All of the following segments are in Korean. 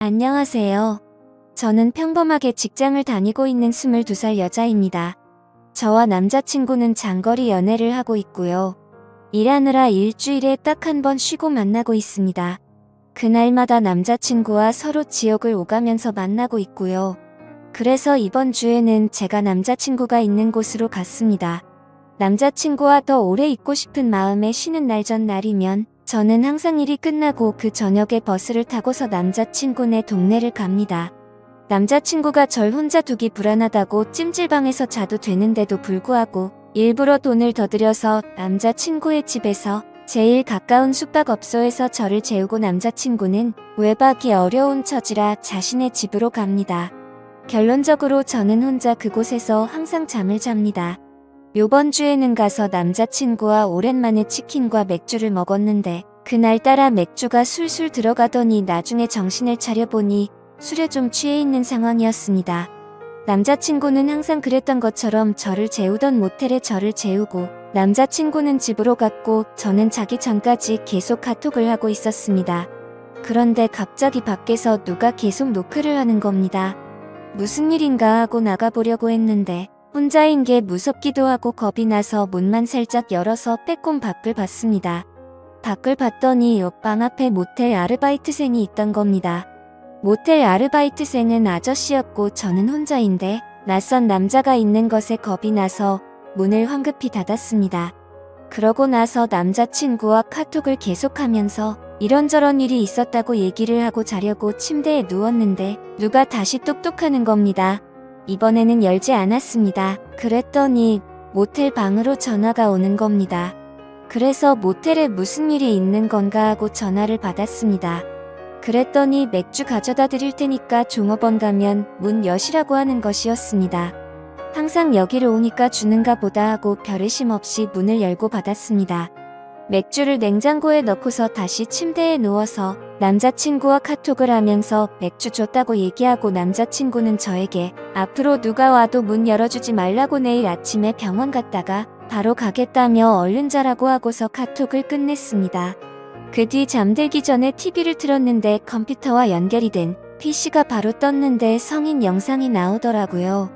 안녕하세요. 저는 평범하게 직장을 다니고 있는 22살 여자입니다. 저와 남자친구는 장거리 연애를 하고 있고요. 일하느라 일주일에 딱 한 번 쉬고 만나고 있습니다. 그날마다 남자친구와 서로 지옥을 오가면서 만나고 있고요. 그래서 이번 주에는 제가 남자친구가 있는 곳으로 갔습니다. 남자친구와 더 오래 있고 싶은 마음에 쉬는 날 전날이면 저는 항상 일이 끝나고 그 저녁에 버스를 타고서 남자친구네 동네를 갑니다. 남자친구가 절 혼자 두기 불안하다고 찜질방에서 자도 되는데도 불구하고 일부러 돈을 더 들여서 남자친구의 집에서 제일 가까운 숙박업소에서 저를 재우고 남자친구는 외박이 어려운 처지라 자신의 집으로 갑니다. 결론적으로 저는 혼자 그곳에서 항상 잠을 잡니다. 요번 주에는 가서 남자친구와 오랜만에 치킨과 맥주를 먹었는데 그날따라 맥주가 술술 들어가더니 나중에 정신을 차려보니 술에 좀 취해 있는 상황이었습니다. 남자친구는 항상 그랬던 것처럼 저를 재우던 모텔에 저를 재우고 남자친구는 집으로 갔고 저는 자기 전까지 계속 카톡을 하고 있었습니다. 그런데 갑자기 밖에서 누가 계속 노크를 하는 겁니다. 무슨 일인가 하고 나가보려고 했는데 혼자인 게 무섭기도 하고 겁이 나서 문만 살짝 열어서 빼꼼 밖을 봤습니다. 밖을 봤더니 옆방 앞에 모텔 아르바이트생이 있던 겁니다. 모텔 아르바이트생은 아저씨였고 저는 혼자인데 낯선 남자가 있는 것에 겁이 나서 문을 황급히 닫았습니다. 그러고 나서 남자친구와 카톡을 계속하면서 이런저런 일이 있었다고 얘기를 하고 자려고 침대에 누웠는데 누가 다시 똑똑하는 겁니다. 이번에는 열지 않았습니다. 그랬더니 모텔 방으로 전화가 오는 겁니다. 그래서 모텔에 무슨 일이 있는 건가 하고 전화를 받았습니다. 그랬더니 맥주 가져다 드릴 테니까 종업원 가면 문 여시라고 하는 것이었습니다. 항상 여기로 오니까 주는가 보다 하고 별의심 없이 문을 열고 받았습니다. 맥주를 냉장고에 넣고서 다시 침대에 누워서 남자친구와 카톡을 하면서 맥주 줬다고 얘기하고 남자친구는 저에게 앞으로 누가 와도 문 열어주지 말라고 내일 아침에 병원 갔다가 바로 가겠다며 얼른 자라고 하고서 카톡을 끝냈습니다. 그 뒤 잠들기 전에 TV를 틀었는데 컴퓨터와 연결이 된 PC가 바로 떴는데 성인 영상이 나오더라고요.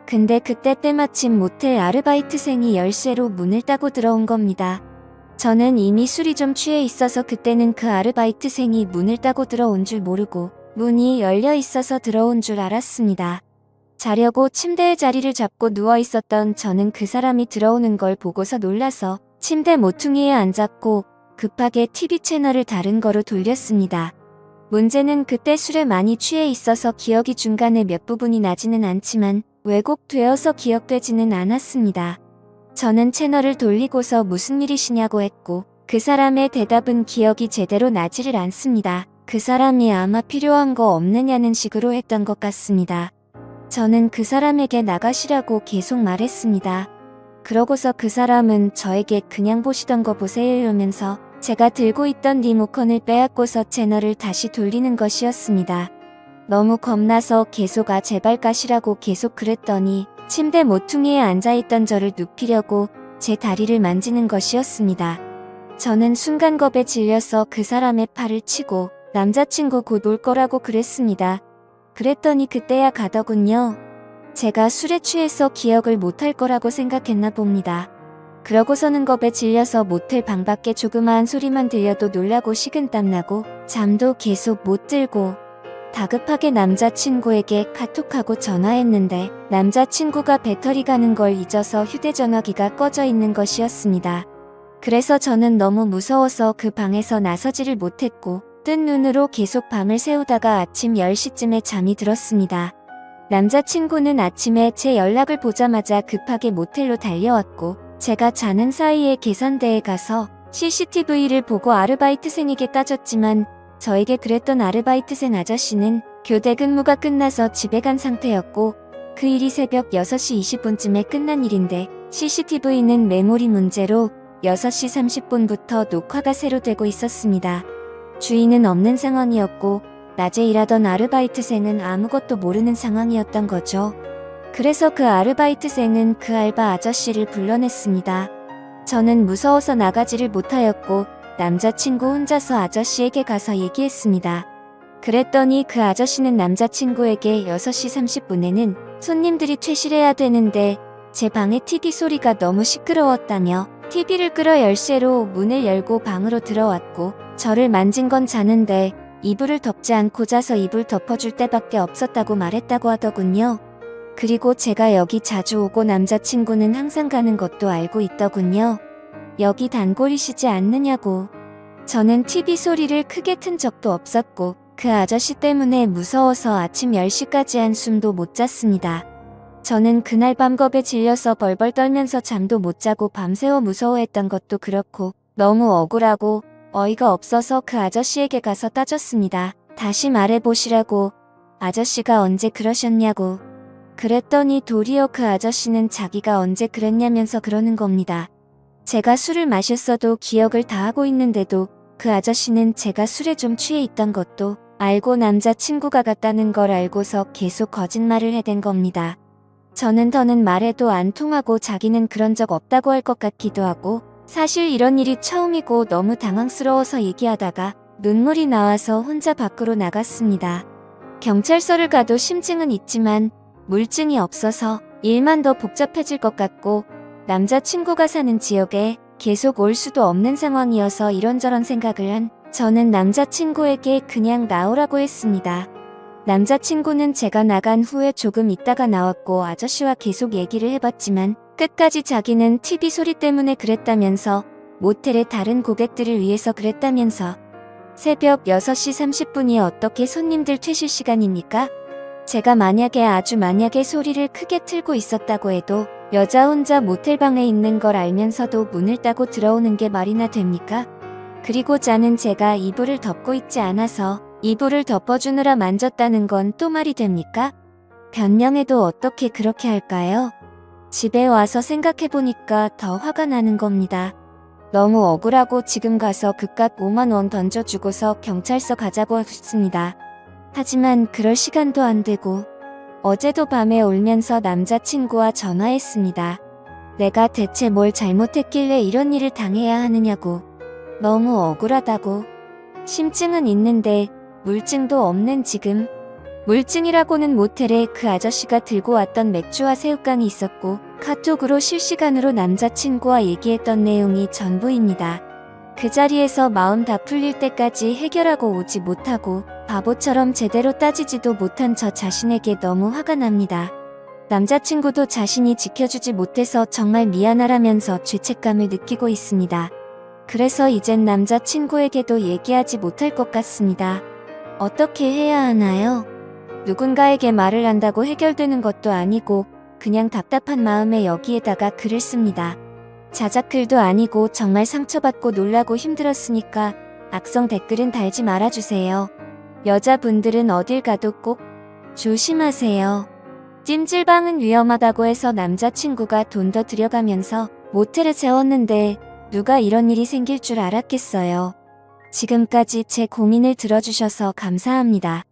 근데 그때 때마침 모텔 아르바이트생이 열쇠로 문을 따고 들어온 겁니다. 저는 이미 술이 좀 취해 있어서 그때는 그 아르바이트생이 문을 따고 들어온 줄 모르고 문이 열려 있어서 들어온 줄 알았습니다. 자려고 침대에 자리를 잡고 누워 있었던 저는 그 사람이 들어오는 걸 보고서 놀라서 침대 모퉁이에 앉았고 급하게 TV 채널을 다른 거로 돌렸습니다. 문제는 그때 술에 많이 취해 있어서 기억이 중간에 몇 부분이 나지는 않지만 왜곡되어서 기억되지는 않았습니다. 저는 채널을 돌리고서 무슨 일이시냐고 했고 그 사람의 대답은 기억이 제대로 나지를 않습니다. 그 사람이 아마 필요한 거 없느냐는 식으로 했던 것 같습니다. 저는 그 사람에게 나가시라고 계속 말했습니다. 그러고서 그 사람은 저에게 그냥 보시던 거 보세요 이러면서 제가 들고 있던 리모컨을 빼앗고서 채널을 다시 돌리는 것이었습니다. 너무 겁나서 계속 제발 가시라고 계속 그랬더니 침대 모퉁이에 앉아있던 저를 눕히려고 제 다리를 만지는 것이었습니다. 저는 순간 겁에 질려서 그 사람의 팔을 치고 남자친구 곧 올 거라고 그랬습니다. 그랬더니 그때야 가더군요. 제가 술에 취해서 기억을 못할 거라고 생각했나 봅니다. 그러고서는 겁에 질려서 모텔 방 밖에 조그마한 소리만 들려도 놀라고 식은땀 나고 잠도 계속 못 들고 다급하게 남자친구에게 카톡하고 전화했는데 남자친구가 배터리 가는 걸 잊어서 휴대전화기가 꺼져 있는 것이었습니다. 그래서 저는 너무 무서워서 그 방에서 나서지를 못했고 뜬 눈으로 계속 밤을 새우다가 아침 10시쯤에 잠이 들었습니다. 남자친구는 아침에 제 연락을 보자마자 급하게 모텔로 달려왔고 제가 자는 사이에 계산대에 가서 CCTV를 보고 아르바이트생에게 따졌지만 저에게 그랬던 아르바이트생 아저씨는 교대 근무가 끝나서 집에 간 상태였고 그 일이 새벽 6시 20분쯤에 끝난 일인데 CCTV는 메모리 문제로 6시 30분부터 녹화가 새로 되고 있었습니다. 주인은 없는 상황이었고 낮에 일하던 아르바이트생은 아무것도 모르는 상황이었던 거죠. 그래서 그 아르바이트생은 그 알바 아저씨를 불러냈습니다. 저는 무서워서 나가지를 못하였고 남자친구 혼자서 아저씨에게 가서 얘기했습니다. 그랬더니 그 아저씨는 남자친구에게 6시 30분에는 손님들이 퇴실해야 되는데 제 방의 TV 소리가 너무 시끄러웠다며 TV를 끌어 열쇠로 문을 열고 방으로 들어왔고 저를 만진 건 자는데 이불을 덮지 않고 자서 이불 덮어줄 때밖에 없었다고 말했다고 하더군요. 그리고 제가 여기 자주 오고 남자친구는 항상 가는 것도 알고 있더군요. 여기 단골이시지 않느냐고. 저는 TV 소리를 크게 튼 적도 없었고 그 아저씨 때문에 무서워서 아침 10시까지 한숨도 못 잤습니다. 저는 그날 밤 겁에 질려서 벌벌 떨면서 잠도 못 자고 밤새워 무서워했던 것도 그렇고 너무 억울하고 어이가 없어서 그 아저씨에게 가서 따졌습니다. 다시 말해보시라고. 아저씨가 언제 그러셨냐고. 그랬더니 도리어 그 아저씨는 자기가 언제 그랬냐면서 그러는 겁니다. 제가 술을 마셨어도 기억을 다 하고 있는데도 그 아저씨는 제가 술에 좀 취해 있던 것도 알고 남자친구가 갔다는 걸 알고서 계속 거짓말을 해댄 겁니다. 저는 더는 말해도 안 통하고 자기는 그런 적 없다고 할 것 같기도 하고 사실 이런 일이 처음이고 너무 당황스러워서 얘기하다가 눈물이 나와서 혼자 밖으로 나갔습니다. 경찰서를 가도 심증은 있지만 물증이 없어서 일만 더 복잡해질 것 같고 남자친구가 사는 지역에 계속 올 수도 없는 상황이어서 이런저런 생각을 한 저는 남자친구에게 그냥 나오라고 했습니다. 남자친구는 제가 나간 후에 조금 있다가 나왔고 아저씨와 계속 얘기를 해봤지만 끝까지 자기는 TV 소리 때문에 그랬다면서 모텔의 다른 고객들을 위해서 그랬다면서 새벽 6시 30분이 어떻게 손님들 퇴실 시간입니까? 제가 만약에 소리를 크게 틀고 있었다고 해도 여자 혼자 모텔방에 있는 걸 알면서도 문을 따고 들어오는 게 말이나 됩니까? 그리고 자는 제가 이불을 덮고 있지 않아서 이불을 덮어주느라 만졌다는 건 또 말이 됩니까? 변명해도 어떻게 그렇게 할까요? 집에 와서 생각해보니까 더 화가 나는 겁니다. 너무 억울하고 지금 가서 그깟 5만 원 던져주고서 경찰서 가자고 했습니다. 하지만 그럴 시간도 안 되고 어제도 밤에 울면서 남자친구와 전화했습니다. 내가 대체 뭘 잘못했길래 이런 일을 당해야 하느냐고. 너무 억울하다고. 심증은 있는데 물증도 없는 지금. 물증이라고는 모텔에 그 아저씨가 들고 왔던 맥주와 새우깡이 있었고 카톡으로 실시간으로 남자친구와 얘기했던 내용이 전부입니다. 그 자리에서 마음 다 풀릴 때까지 해결하고 오지 못하고 바보처럼 제대로 따지지도 못한 저 자신에게 너무 화가 납니다. 남자친구도 자신이 지켜주지 못해서 정말 미안하라면서 죄책감을 느끼고 있습니다. 그래서 이젠 남자친구에게도 얘기하지 못할 것 같습니다. 어떻게 해야 하나요? 누군가에게 말을 한다고 해결되는 것도 아니고 그냥 답답한 마음에 여기에다가 글을 씁니다. 자작글도 아니고 정말 상처받고 놀라고 힘들었으니까 악성 댓글은 달지 말아주세요. 여자분들은 어딜 가도 꼭 조심하세요. 찜질방은 위험하다고 해서 남자친구가 돈 더 들여가면서 모텔에 재웠는데 누가 이런 일이 생길 줄 알았겠어요. 지금까지 제 고민을 들어주셔서 감사합니다.